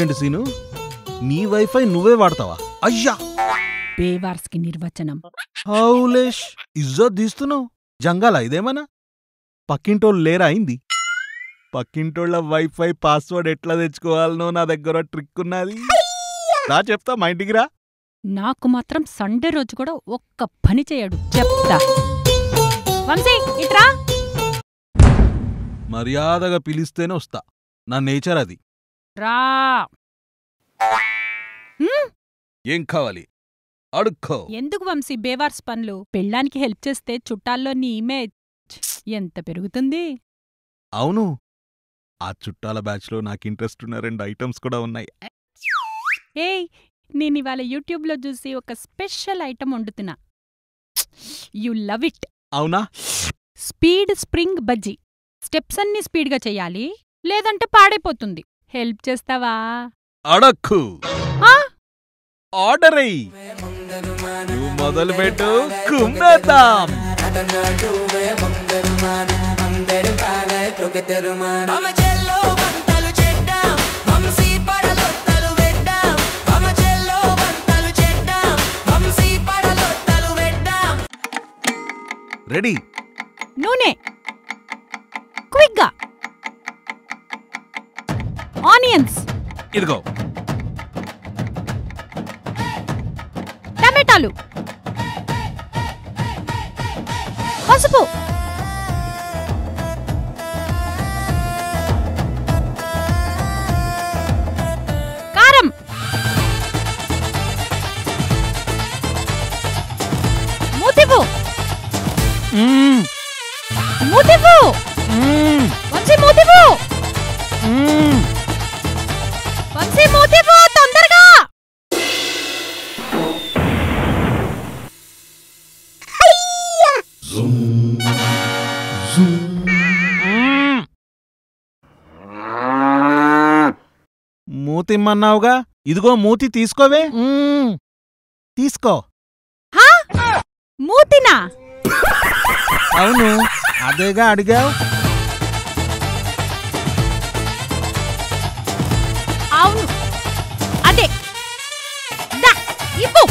ఏంటి సీను, నీ వైఫై నువ్వే వాడతావా? అయ్యా, బేవార్స్ కి నిర్వచనం. హౌలేష్ ఇజ్జత్ తీస్తున్నావు. జంగాల ఇదేమన్నా? పక్కింటోళ్ళు లేరా అయింది? పక్కింటోళ్ళ వైఫై పాస్వర్డ్ ఎట్లా తెచ్చుకోవాలనో నా దగ్గర ట్రిక్ ఉన్నది. రా చెప్తా, మా ఇంటికి రా. నాకు మాత్రం సండే రోజు కూడా ఒక్క పని చేయడు, చెప్తా. వంశీ ఇట్రా. మర్యాదగా పిలిస్తేనే వస్తా, నా నేచర్ అది. రా. ఏం కావాలి అడుక్కో. ఎందుకు వంశీ బేవార్స్ పనులు? పెళ్ళానికి హెల్ప్ చేస్తే చుట్టాల్లో నీ ఇమేజ్ ఎంత పెరుగుతుంది? అవును, ఆ చుట్టాల బ్యాచ్లో నాకు ఇంట్రెస్ట్ ఉన్న 2 ఐటమ్స్ కూడా ఉన్నాయి. ఏయ్, నేనివాళ యూట్యూబ్లో చూసి ఒక స్పెషల్ ఐటమ్ వండుతున్నా. You love it. అవునా? Speed spring bajji. స్టెప్స్ అన్నీ స్పీడ్గా చెయ్యాలి, లేదంటే పాడైపోతుంది. హెల్ప్ చేస్తావా? అడక్కు. ఆ? ఆర్డర్ అయ్యి, నువ్వు మొదలు పెట్టు, కుమ్మేద్దాం. రెడీ. నూనె క్విక్గా. ఆనియన్స్. ఇదిగో. టమాటాలు. పసుపు. కారం. మూతివ్వు. మూతివ్వు. వంశీ మూతివ్వు. వంశీ మూతివ్వు తొందరగా. మూతిమ్మన్నావుగా, ఇదిగో మూతి తీసుకోవే. తీసుకో. మూతినా? అవును, అదేగా అడిగావు. అవును అదే. దా ఇవ్వు.